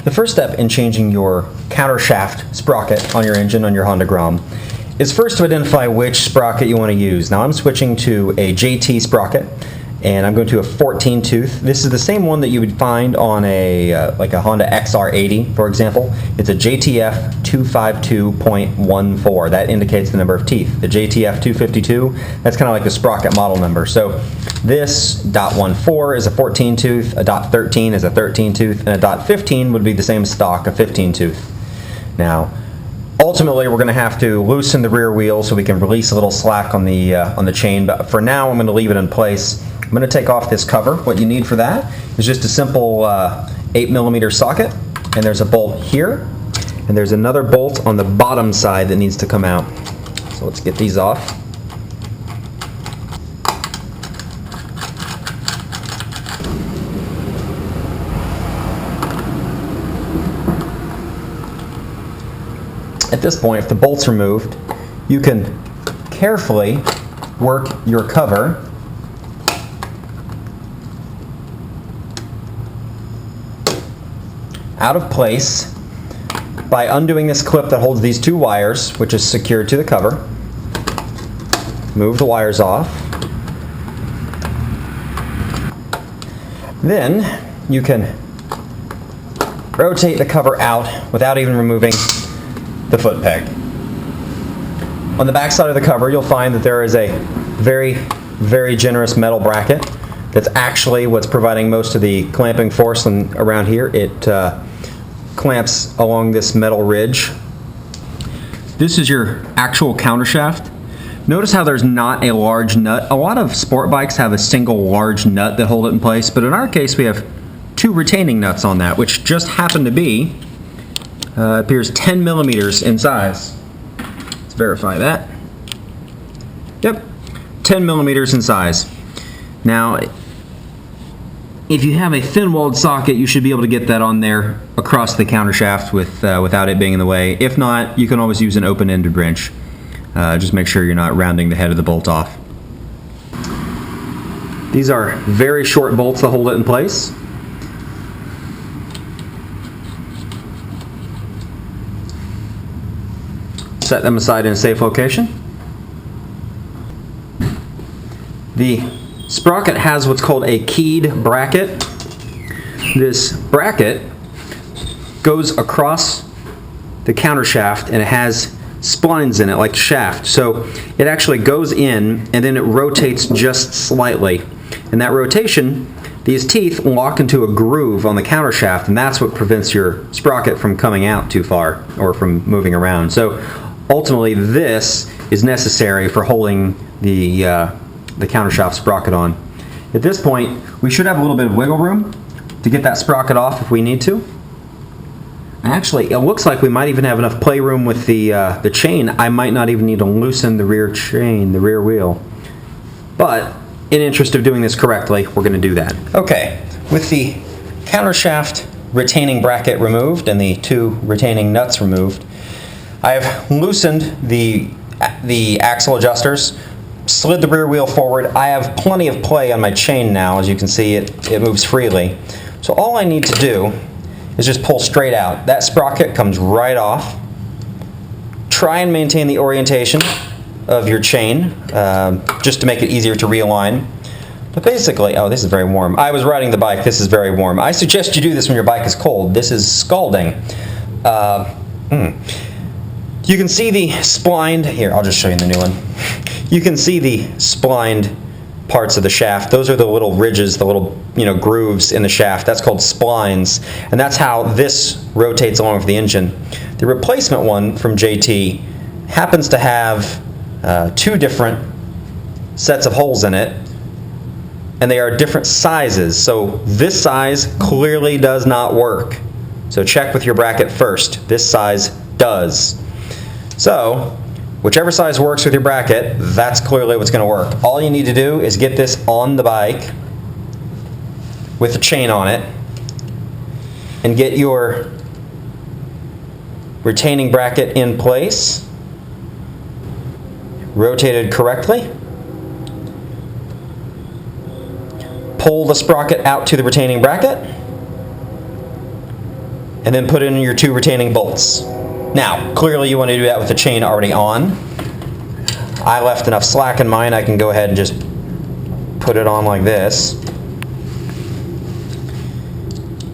The first step in changing your countershaft sprocket on your engine on your Honda Grom is first to identify which sprocket you want to use. Now I'm switching to a JT sprocket, and I'm going to a 14 tooth. This is the same one that you would find on a like a Honda XR80, for example. It's a JTF 252.14. That indicates the number of teeth. The JTF 252, that's kind of like the sprocket model number. So this .14 is a 14 tooth, a .13 is a 13 tooth, and a .15 would be the same stock, a 15 tooth. Now, ultimately, we're going to have to loosen the rear wheel so we can release a little slack on the chain, but for now I'm going to leave it in place. I'm going to take off this cover. What you need for that is just a simple 8mm socket, and there's a bolt here, and there's another bolt on the bottom side that needs to come out. So let's get these off. At this point, if the bolt's removed, you can carefully work your cover out of place by undoing this clip that holds these two wires, which is secured to the cover. Move the wires off. Then you can rotate the cover out without even removing the foot peg. On the back side of the cover, you'll find that there is a very, very generous metal bracket that's actually what's providing most of the clamping force around here. It clamps along this metal ridge. This is your actual countershaft. Notice how there's not a large nut. A lot of sport bikes have a single large nut that hold it in place, but in our case we have two retaining nuts on that, which just happen to be appears 10 millimeters in size. Let's verify that. Yep, 10 millimeters in size. Now, if you have a thin-walled socket, you should be able to get that on there across the countershaft without it being in the way. If not, you can always use an open-ended wrench. Just make sure you're not rounding the head of the bolt off. These are very short bolts that hold it in place. Set them aside in a safe location. The sprocket has what's called a keyed bracket. This bracket goes across the countershaft and it has splines in it like a shaft. So it actually goes in and then it rotates just slightly. And that rotation, these teeth lock into a groove on the countershaft, and that's what prevents your sprocket from coming out too far or from moving around. So ultimately this is necessary for holding the countershaft sprocket on. At this point, we should have a little bit of wiggle room to get that sprocket off if we need to. Actually, it looks like we might even have enough playroom with the chain. I might not even need to loosen the rear chain, the rear wheel. But in interest of doing this correctly, we're going to do that. Okay, with the countershaft retaining bracket removed and the two retaining nuts removed, I've loosened the axle adjusters, slid the rear wheel forward. I have plenty of play on my chain now. As you can see, it moves freely. So all I need to do is just pull straight out. That sprocket comes right off. Try and maintain the orientation of your chain just to make it easier to realign. But basically, oh, this is very warm. I was riding the bike. This is very warm. I suggest you do this when your bike is cold. This is scalding. You can see the splined, here, I'll just show you the new one. You can see the splined parts of the shaft. Those are the little ridges, the little grooves in the shaft. That's called splines, and that's how this rotates along with the engine. The replacement one from JT happens to have two different sets of holes in it, and they are different sizes. So this size clearly does not work. So check with your bracket first. This size does. So whichever size works with your bracket, that's clearly what's going to work. All you need to do is get this on the bike with the chain on it and get your retaining bracket in place, rotated correctly. Pull the sprocket out to the retaining bracket and then put in your 2 retaining bolts. Now, clearly you want to do that with the chain already on. I left enough slack in mine, I can go ahead and just put it on like this.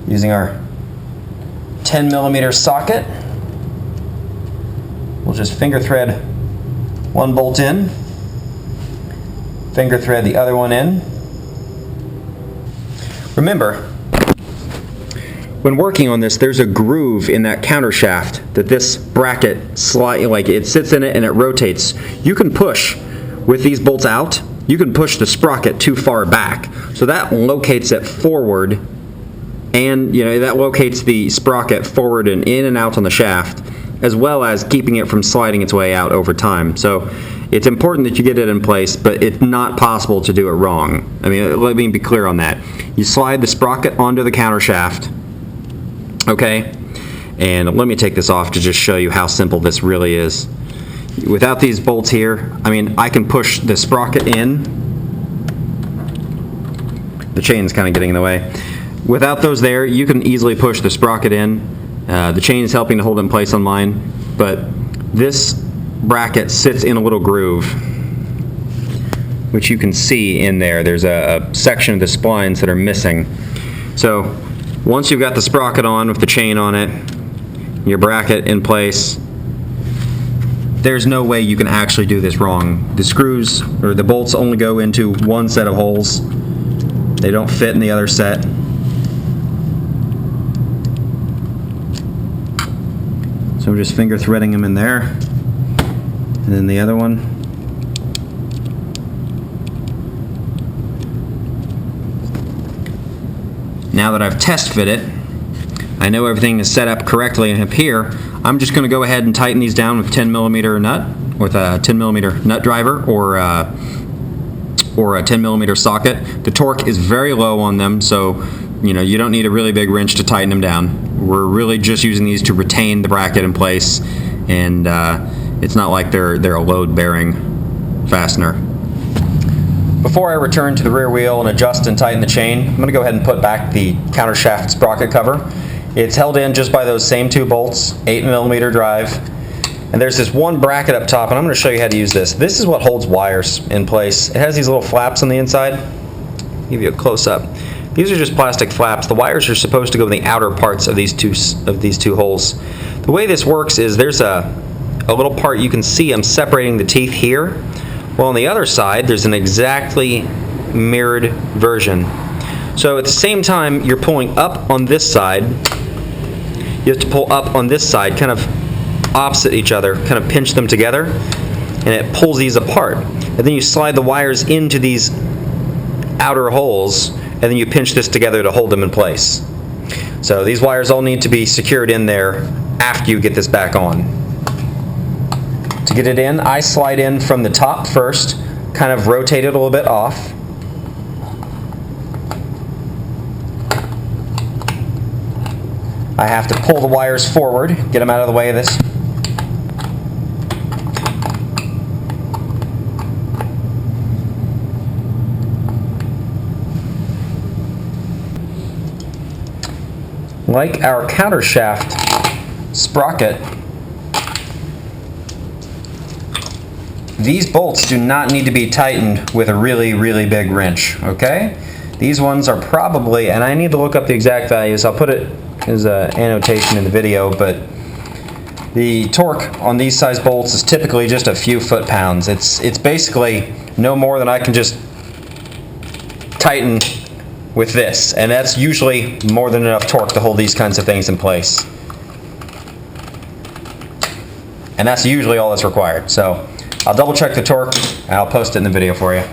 Using our 10mm socket, we'll just finger thread one bolt in, finger thread the other one in. Remember, when working on this, there's a groove in that counter shaft that this bracket it sits in it and it rotates. You can push with these bolts out, you can push the sprocket too far back. So that locates it forward, and that locates the sprocket forward and in and out on the shaft, as well as keeping it from sliding its way out over time. So it's important that you get it in place, but it's not possible to do it wrong. I mean, let me be clear on that. You slide the sprocket onto the counter shaft, okay? And let me take this off to just show you how simple this really is. Without these bolts here, I mean, I can push the sprocket in. The chain's kind of getting in the way. Without those there, you can easily push the sprocket in. The chain is helping to hold it in place on mine, but this bracket sits in a little groove, which you can see in there. There's a section of the splines that are missing. So once you've got the sprocket on with the chain on it, your bracket in place, there's no way you can actually do this wrong. The screws or the bolts only go into one set of holes. They don't fit in the other set. So I'm just finger threading them in there, and then the other one. Now that I've test fit it, I know everything is set up correctly up here. I'm just going to go ahead and tighten these down with 10mm nut, with a 10mm nut driver, or a 10mm socket. The torque is very low on them, so you don't need a really big wrench to tighten them down. We're really just using these to retain the bracket in place, and it's not like they're a load-bearing fastener. Before I return to the rear wheel and adjust and tighten the chain, I'm going to go ahead and put back the counter shaft sprocket cover. It's held in just by those same 2 bolts, 8mm drive, and there's this one bracket up top, and I'm going to show you how to use this. This is what holds wires in place. It has these little flaps on the inside. I'll give you a close-up. These are just plastic flaps. The wires are supposed to go in the outer parts of these two holes. The way this works is there's a little part you can see. I'm separating the teeth here. Well, on the other side, there's an exactly mirrored version. So at the same time you're pulling up on this side, you have to pull up on this side, kind of opposite each other, kind of pinch them together, and it pulls these apart. And then you slide the wires into these outer holes, and then you pinch this together to hold them in place. So these wires all need to be secured in there after you get this back on. To get it in, I slide in from the top first, kind of rotate it a little bit off. I have to pull the wires forward, get them out of the way of this. Like our counter shaft sprocket, these bolts do not need to be tightened with a really, really big wrench, okay? These ones are probably, and I need to look up the exact values, I'll put it as an annotation in the video, but the torque on these size bolts is typically just a few foot-pounds. It's basically no more than I can just tighten with this, and that's usually more than enough torque to hold these kinds of things in place. And that's usually all that's required. So I'll double check the torque and I'll post it in the video for you.